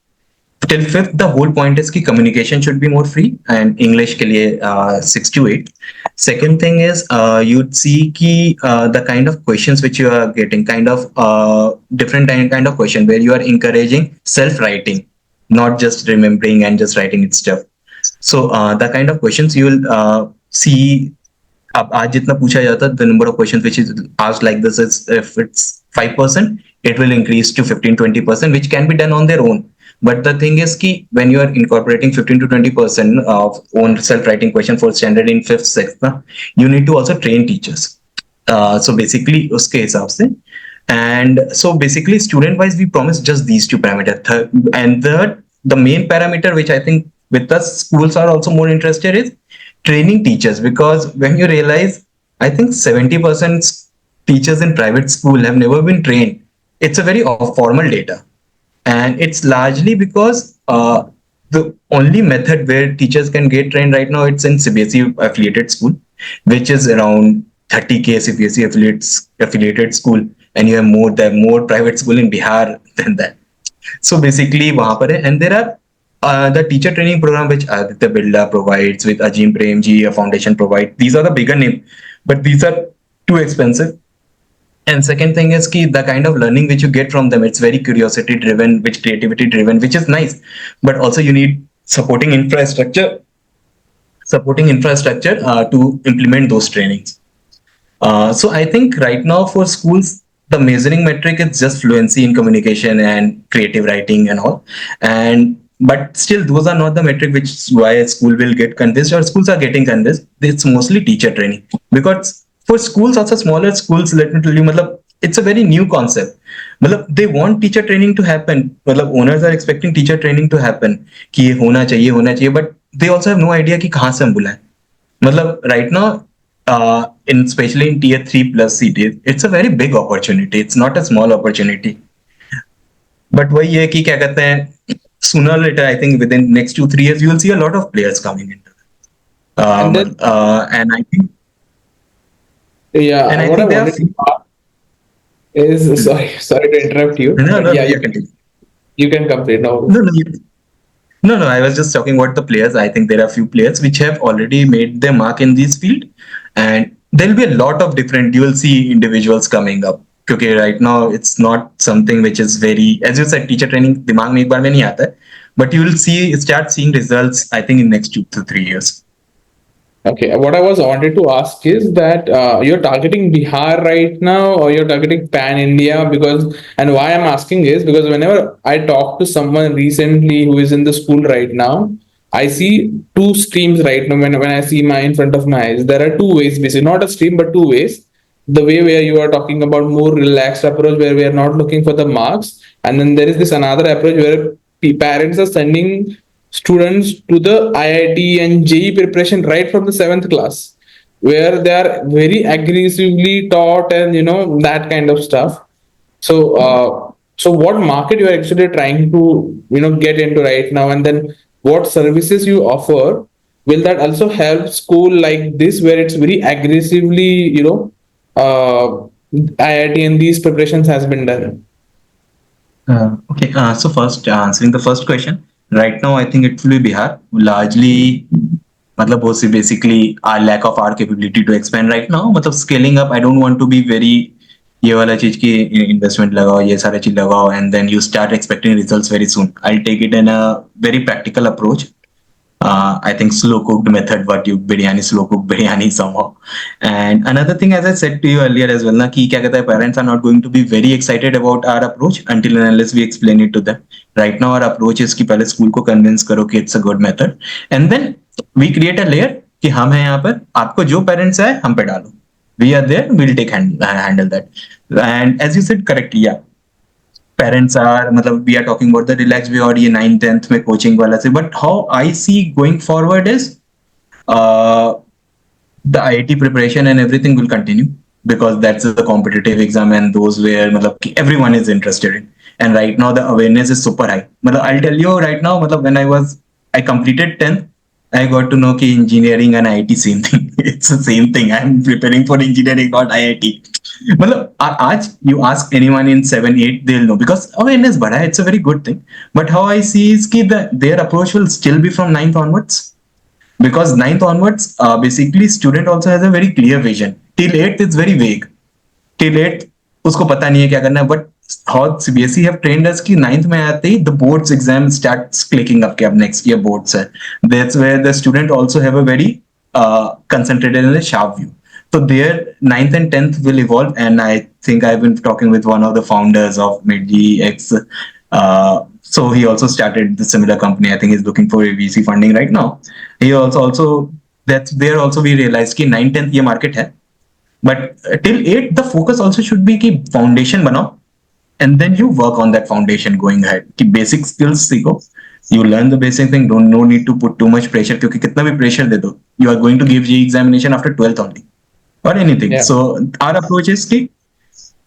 S2: Till fifth, the whole point is कि communication should be more free and English के लिए 6 to 8. Second thing is you'd see कि the kind of questions which you are getting, kind of different kind of question where you are encouraging self writing, not just remembering and just writing it stuff. So the kind of questions you will see. अब आज जितना पूछा जाता the number of questions which is asked like this is, if it's 5%, it will increase to 15-20%, which can be done on their own. But the thing is कि when you are incorporating 15 to 20% of own self-writing question for standard in fifth, sixth, you need to also train teachers. So basically उसके हिसाब से, and so basically student wise we promise just these two parameters. And the main parameter which I think with us schools are also more interested is training teachers, because when you realize I think 70% teachers in private school have never been trained. It's a very formal data, and it's largely because the only method where teachers can get trained right now, it's in CBSE affiliated school, which is around 30K CBSE affiliated school, and you have more private school in Bihar than that. So basically वहाँ पर है, and there are the teacher training program which Aditya Birla provides, with Ajim Premji, a foundation provide. These are the bigger name, but these are too expensive. And second thing is ki the kind of learning which you get from them, it's very curiosity driven, which creativity driven, which is nice. But also you need supporting infrastructure to implement those trainings. So I think right now for schools, the measuring metric is just fluency in communication and creative writing and all. And but still, those are not the metric which is why a school will get convinced or schools are getting convinced. It's mostly teacher training, because for schools, also smaller schools, let me tell you, मतलब, it's a very new concept. मतलब, they want teacher training to happen. मतलब, owners are expecting teacher training to happen कि ये होना चाहिए, but they also have no idea कि कहाँ से हम बुलाएं. मतलब, right now, in especially in tier 3 plus cities, it's a very big opportunity. It's not a small opportunity. But वही है कि क्या कहते हैं, sooner or later, I think within next 2-3 years, you will see a lot of players coming into it.
S4: And then,
S2: And I think,
S4: yeah, what I
S2: there are
S4: wanted to
S2: few.
S4: ask is, sorry to interrupt you,
S2: No,
S4: but
S2: no,
S4: yeah,
S2: yeah, continue.
S4: you can complete now.
S2: No, no, no. I was just talking about the players. I think there are few players which have already made their mark in this field, and there'll be a lot of different. You will see individuals coming up. Okay, right now it's not something which is very, as you said, teacher training. दिमाग में एक बार में नहीं आता है, but you will start seeing results. I think in next 2 to 3 years.
S4: Okay, what I was wanted to ask is that you're targeting Bihar right now, or you're targeting Pan India? Because, and why I'm asking is because whenever I talk to someone recently who is in the school right now, I see two streams right now. When I see my in front of my eyes, there are two ways, basically not a stream but two ways. The way where you are talking about more relaxed approach where we are not looking for the marks, and then there is this another approach where parents are sending students to the IIT and JE preparation right from the seventh class, where they are very aggressively taught and that kind of stuff. So, so what market you are actually trying to get into right now, and then what services you offer? Will that also help school like this, where it's very aggressively IIT and these preparations has been done?
S2: Okay, so first answering the first question, right now I think it will be Bihar. Largely, मतलब वो से basically our lack of our capability to expand right now. मतलब scaling up, I don't want to be very ये वाला चीज की investment लगाओ, ये सारे चीज लगाओ, and then you start expecting results very soon. I'll take it in a very practical approach. I think slow cooked method, what you slow cooked biryani somehow. And another thing, as I said to you earlier as well, na, ki kya kehta hai, parents are not going to be very excited about our approach until and unless we explain it to them. Right now, our approach is कि पहले school को convince करो कि it's a good method, and then we create a layer कि हम हैं यहाँ पर, आपको जो parents है हम पे डालो. We are there, we'll take handle that. And as you said correctly, yeah, parents are, मतलब we are talking about the relaxed way और ये 9th 10th में coaching वाला से, but how I see going forward is uh, the IIT preparation and everything will continue because that's the competitive exam and those where मतलब कि everyone is interested in. And right now the awareness is super high. मतलब I'll tell you right now, मतलब when I completed 10th, I got to know कि engineering and IIT same thing. It's the same thing. I'm preparing for engineering, not IIT. मतलब आज you ask anyone in 7 8, they'll know because awareness बढ़ा है. It's a very good thing. But how I see is कि their approach will still be from 9th onwards because 9th onwards, basically student also has a very clear vision. Till 8th it's very vague. Till 8th उसको पता नहीं है क्या करना है, but how CBSE have trained us कि 9th में आते ही the boards exam starts clicking up कि अब next year boards है. That's where the student also have a very concentrated and a sharp view. So their 9th and 10th will evolve, and I think I've been talking with one of the founders of Midgi X. So he also started the similar company. I think he's looking for a VC funding right now. He also that's where also we realized कि 9 10th ये market है, but till 8 the focus also should be कि foundation बनाओ and then you work on that foundation going ahead कि basic skills सीखो. You learn the basic thing. Don't no need to put too much pressure क्योंकि कितना भी pressure दे दो, you are going to give JEE examination after 12th only or anything.
S4: Yeah.
S2: So our approach is कि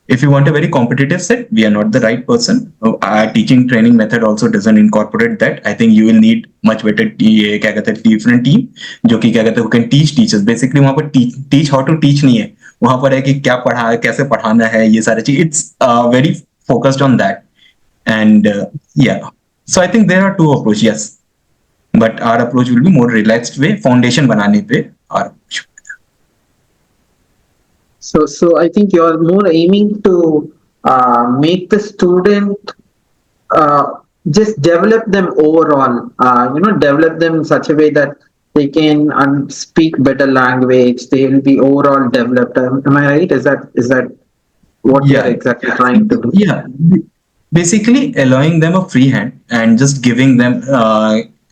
S2: if you want a very competitive set, we are not the right person. Our teaching training method also doesn't incorporate that. I think you will need much better क्या कहते हैं different team जो कि क्या कहते हैं who can teach teachers. Basically वहाँ पर teach how to teach नहीं है. वहाँ पर है कि क्या पढ़ा कैसे पढ़ाना है ये सारी चीज. It's very focused on that. And yeah, so I think there are two approaches. Yes, but our approach will be more relaxed way. Foundation बनाने पे our approach.
S3: So I think you're more aiming to make the student just develop them overall. Develop them in such a way that they can speak better language. They will be overall developed. Am I right? Is that what you're exactly trying to do?
S2: Yeah, basically allowing them a free hand and just giving them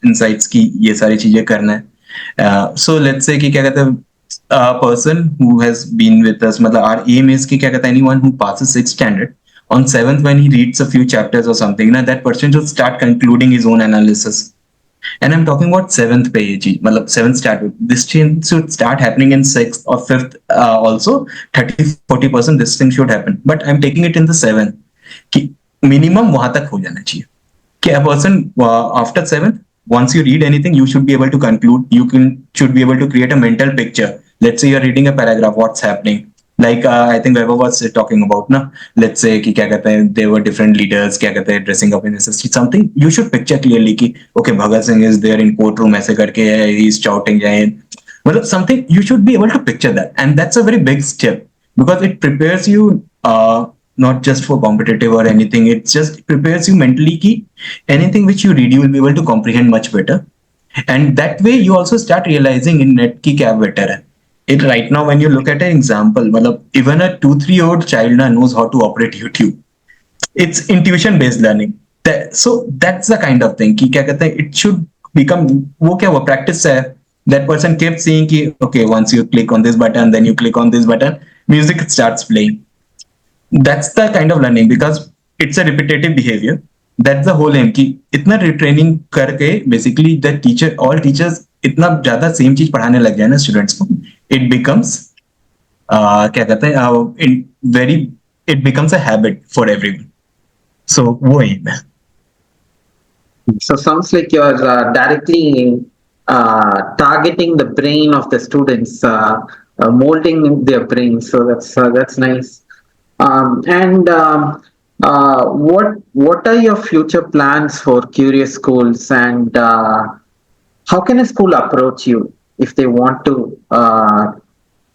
S2: insights की ये सारी चीजें करना है. So let's say कि क्या कहते हैं a person who has been with us, मतलब our aim is कि क्या कहते हैं anyone who passes 6th standard on 7th when he reads a few chapters or something, ना that person should start concluding his own analysis. And I'm talking about 7th पे ये चीज मतलब 7th standard. This change should start happening in 6th or 5th also. 30-40% this thing should happen. But I'm taking it in the 7th कि minimum वहां तक हो जाना चाहिए कि a person after 7th, once you read anything, you should be able to conclude. Should be able to create a mental picture. Let's say you're reading a paragraph, what's happening. Like I think Vaibhav was talking about, na. Let's say कि क्या कहते हैं there were different leaders, क्या कहते हैं dressing up in necessity. Something you should picture clearly कि okay Bhagat Singh is there in courtroom ऐसे करके है, he's shouting जाए. मतलब something you should be able to picture that, and that's a very big step because it prepares you not just for competitive or anything. It just prepares you mentally कि anything which you read you will be able to comprehend much better, and that way you also start realizing in net कि क्या better है. It right now when you look at an example, मतलब even a 2-3-year-old child knows how to operate YouTube. It's intuition based learning. So that's the kind of thing कि क्या कहते हैं it should become वो क्या वो practice है. That person kept saying कि okay once you click on this button then you click on this button, music starts playing. That's the kind of learning because it's a repetitive behavior. That's the whole aim कि इतना retraining करके basically the teacher all teachers इतना ज्यादा same चीज पढ़ाने लग जाए ना स्टूडेंट्स को, it becomes क्या कहते हैं very it becomes a habit for everyone. So वो aim है.
S3: So sounds like you're directly targeting the brain of the students, molding their brain. So that's nice. What are your future plans for Curious Schools, and how can a school approach you if they want to,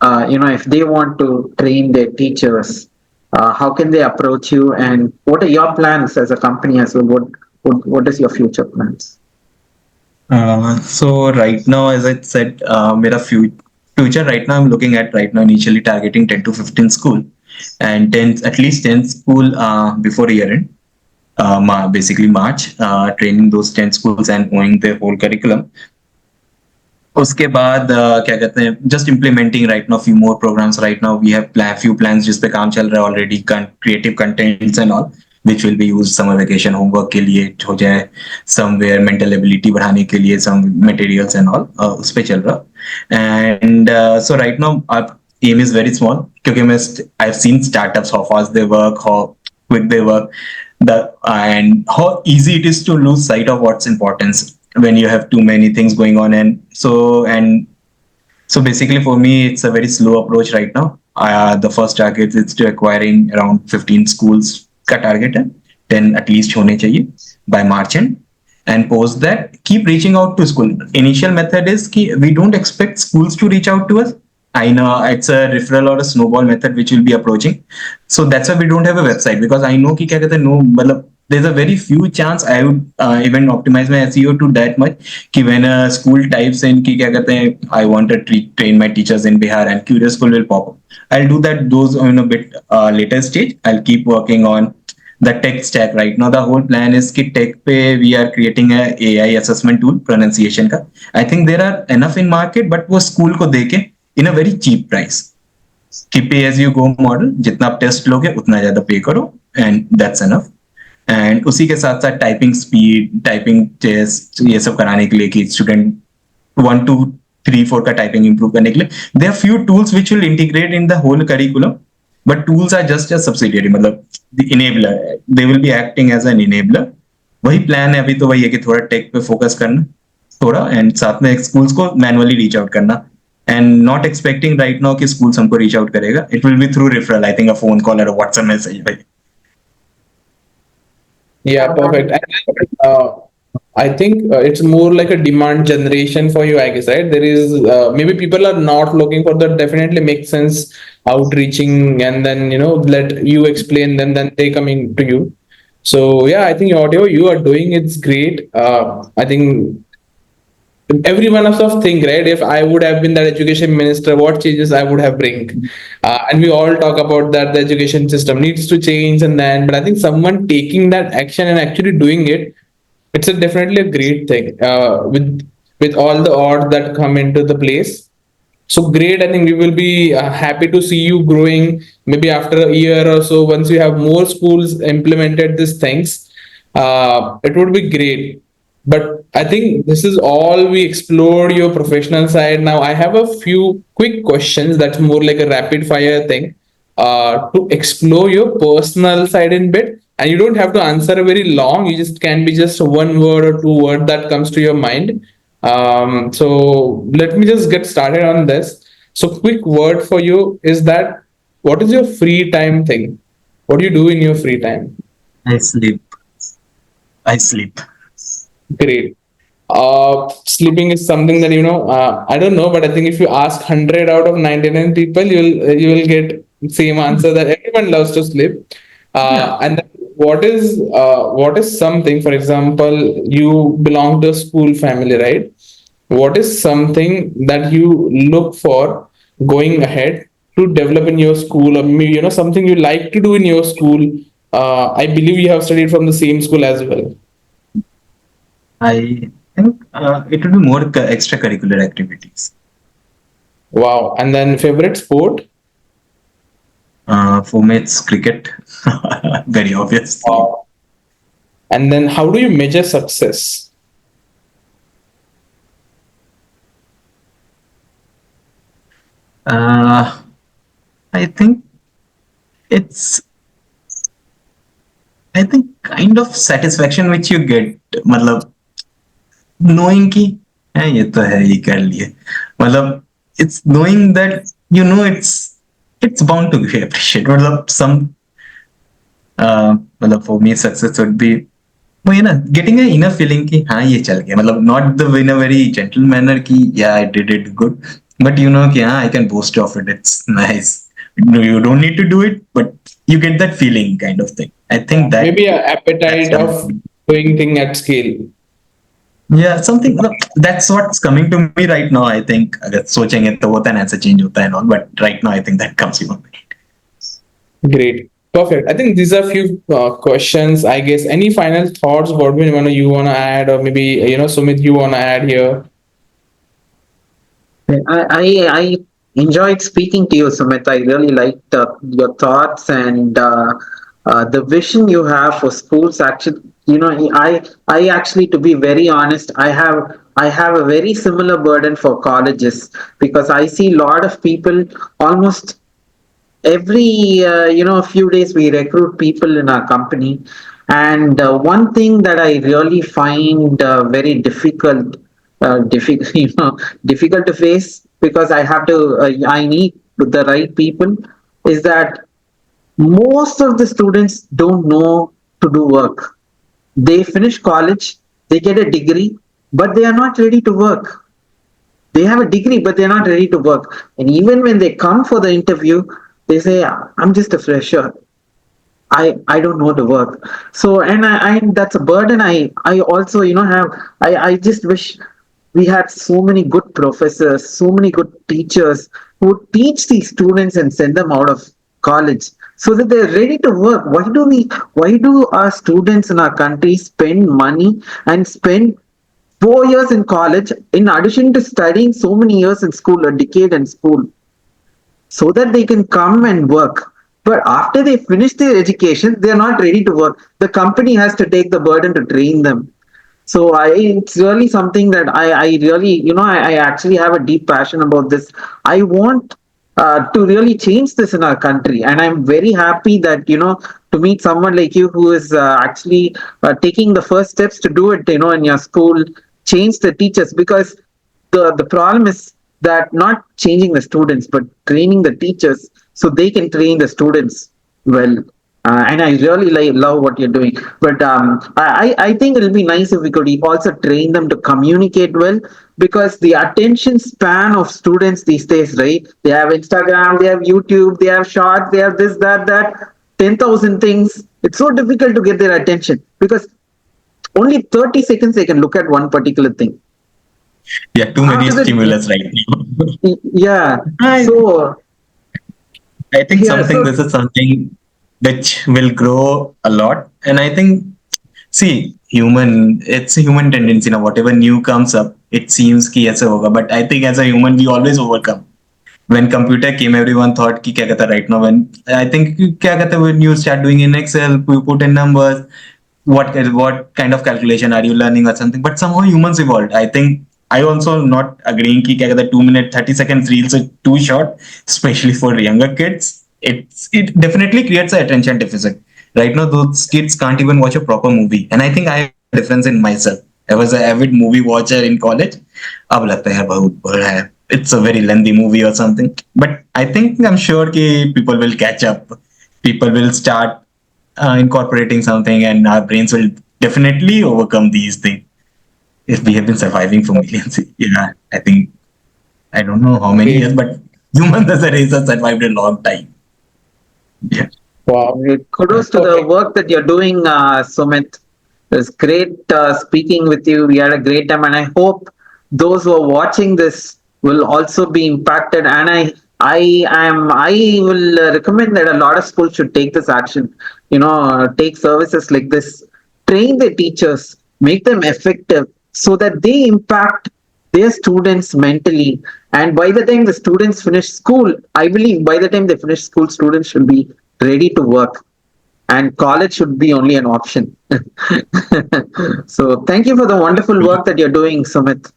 S3: if they want to train their teachers? How can they approach you, and what are your plans as a company as well? What is your future plans?
S2: So right now, as I said, मेरा future right now I'm looking at right now initially targeting 10 to 15 school and 10 at least 10 school before year end. Basically March, training those 10 schools and owning their whole curriculum. उसके बाद क्या कहते हैं just implementing right now few more programs. Right now we have few plans जिस पे काम चल रहा है already, creative contents and all. which will be used summer vacation homework के लिए हो जाए, somewhere mental ability बढ़ाने के लिए some materials and all, उस पे चल रहा. And so right now our aim is very small क्योंकि मैं I've seen startups how fast they work, how quick they work, the and how easy it is to lose sight of what's importance when you have too many things going on. And so basically for me it's a very slow approach right now. The first target is to acquiring around 15 schools का target है, 10 at least होने चाहिए by March end. And post that keep reaching out to school. Initial method is कि we don't expect schools to reach out to us. I know it's a referral or a snowball method which will be approaching. So that's why we don't have a website, because I know कि क्या कहते हैं, no मतलब there's a very few chance I would even optimize my SEO to that much कि when a school types in कि क्या कहते हैं I want to train my teachers in Bihar and Curious School will pop up. I'll do that those in a bit later stage. I'll keep working on the tech stack. Right now the whole plan is कि tech पे we are creating a AI assessment tool pronunciation का. I think there are enough in market, but वो school को देके in a very cheap price कि pay as you go model, जितना आप test लोगे उतना ज्यादा पे करो and that's enough. एंड उसी के साथ साथ टाइपिंग स्पीड, टाइपिंग टेस्ट, ये सब कराने के लिए कि स्टूडेंट 1 2 3 4 का टाइपिंग इंप्रूव करने के लिए there are few tools which will integrate in the whole curriculum, but tools are just a subsidiary, मतलब the enabler, they will be acting as an enabler. वही प्लान है अभी, तो वही है कि थोड़ा टेक पे फोकस करना थोड़ा, एंड साथ में स्कूल्स को मैनुअली रीच आउट करना, and not expecting right now कि स्कूल्स हमको रीच आउट करेगा. It will be through referral, I think a phone call और व्हाट्सएप मैसेज भाई.
S4: Yeah, perfect. And, I think it's more like a demand generation for you, I guess, right? There is maybe people are not looking for that. Definitely makes sense outreaching, and then let you explain them, then they coming to you. So yeah, I think whatever you are doing, it's great. I think every one of us think, right, if I would have been that education minister, what changes I would have bring. And we all talk about that the education system needs to change, and then but I think someone taking that action and actually doing it, it's definitely a great thing, with all the odds that come into the place. So great. I think we will be happy to see you growing maybe after a year or so. Once you have more schools implemented these things, it would be great. But I think this is all we explored your professional side. Now I have a few quick questions that's more like a rapid fire thing, to explore your personal side in bit. And you don't have to answer very long. You just can be just one word or two word that comes to your mind. So let me just get started on this. So quick word for you is that what is your free time thing? What do you do in your free time?
S2: I sleep. I sleep.
S4: Great. Sleeping is something that I don't know, but I think if you ask 100 out of 99 people, you will get same answer that everyone loves to sleep. And then what is something, for example, you belong to a school family, right? What is something that you look for going ahead to develop in your school, or maybe something you like to do in your school? I believe you have studied from the same school as well.
S2: I think it would be more extracurricular activities.
S4: Wow. And then favorite sport?
S2: For me, it's cricket. Very obvious.
S4: Wow. And then how do you measure success?
S2: Uh, I think it's, I think kind of satisfaction which you get, मतलब knowing कि ये तो है, ये कर लिए, मतलब it's knowing that it's bound to be appreciated, मतलब some मतलब for me success would be वो ये ना getting a inner feeling कि हाँ ये चल गया, मतलब not the in a very gentle manner कि yeah I did it good, but कि हाँ I can boast of it, it's nice. No, you don't need to do it, but you get that feeling kind of thing. I think
S4: Maybe an
S2: that's
S4: appetite
S2: coming.
S4: of doing thing at scale.
S2: Yeah, something that's what's coming to me right now. I think अगर सोचेंगे तो होता है ना, ऐसा change होता है and all, but right now I think that comes to my mind.
S4: Great. Perfect. I think these are few questions. I guess any final thoughts, Godwin, you wanna add, or maybe Sumit, you wanna add here?
S3: I enjoyed speaking to you, Sumit. I really liked your thoughts, and the vision you have for schools. Actually, I actually, to be very honest, I have a very similar burden for colleges, because I see a lot of people almost every few days we recruit people in our company. And one thing that I really find very difficult difficult to face, because I need the right people, is that most of the students don't know to do work. They finish college, they get a degree, but they are not ready to work. They have a degree, but they're not ready to work. And even when they come for the interview, they say, I'm just a fresher. I don't know the work. So, and that's a burden. I also, I just wish we had so many good professors, so many good teachers who teach these students and send them out of college so that they're ready to work. Why do our students in our country spend money and spend 4 years in college in addition to studying so many years in school, a decade in school, so that they can come and work? But after they finish their education, they are not ready to work. The company has to take the burden to train them. So it's really something that I really, I actually have a deep passion about this. I want to really change this in our country, and I'm very happy that to meet someone like you who is actually taking the first steps to do it. In your school, change the teachers, because the problem is that not changing the students, but training the teachers so they can train the students well. And I really love what you're doing. But I think it'll be nice if we could also train them to communicate well, because the attention span of students these days, right? They have Instagram, they have YouTube, they have shorts, they have this, that, 10,000 things. It's so difficult to get their attention, because only 30 seconds they can look at one particular thing.
S2: Yeah, too many
S3: After that,
S2: stimulus right now.
S3: yeah.
S2: I,
S3: So,
S2: I think
S3: yeah,
S2: something
S3: so
S2: this is something which will grow a lot. And I think, see, it's a human tendency now. Whatever new comes up, it seems ki aisa hoga. But I think as a human, we always overcome. When computer came, everyone thought ki kya kehta right now. When I think kya kehta when you start doing in Excel, you put in numbers, what kind of calculation are you learning or something. But somehow humans evolved. I think I also not agreeing ki kya kehta 2 minute 30 seconds reels are too short, especially for younger kids. It definitely creates an attention deficit. Right now, those kids can't even watch a proper movie, and I think I have a difference in myself. I was an avid movie watcher in college. अब लगता है यार बहुत बड़ा है. It's a very lengthy movie or something. But I'm sure कि people will catch up. People will start incorporating something, and our brains will definitely overcome these things. If we have been surviving for millions, yeah, I think I don't know how many
S4: Okay.
S2: years, but humans as a race have survived a long time. Yeah.
S4: Wow.
S3: kudos to the
S4: Perfect.
S3: work that you're doing, Sumit. It was great speaking with you. We had a great time, and I hope those who are watching this will also be impacted. And I will recommend that a lot of schools should take this action. Take services like this, train the teachers, make them effective, so that they impact their students mentally. And by the time the students finish school, I believe by the time they finish school, students should be ready to work, and college should be only an option. So thank you for the wonderful work that you're doing, Sumit.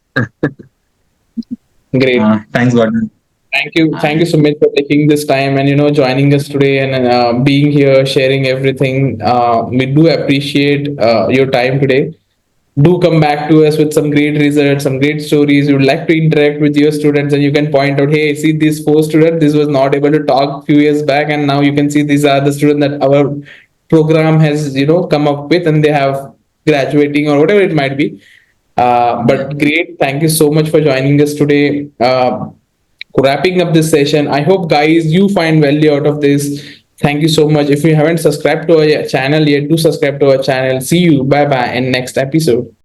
S4: Great.
S2: Thanks, Gordon.
S4: Thank you, Sumit, for taking this time and joining us today and being here, sharing everything. We do appreciate your time today. Do come back to us with some great results, some great stories. You would like to interact with your students, and you can point out, hey, see this four student, this was not able to talk few years back, and now you can see these are the students that our program has come up with, and they have graduating or whatever it might be. But great, thank you so much for joining us today. Wrapping up this session, I hope guys you find value out of this. Thank you so much. If you haven't subscribed to our channel yet, do subscribe to our channel. See you, bye bye in next episode.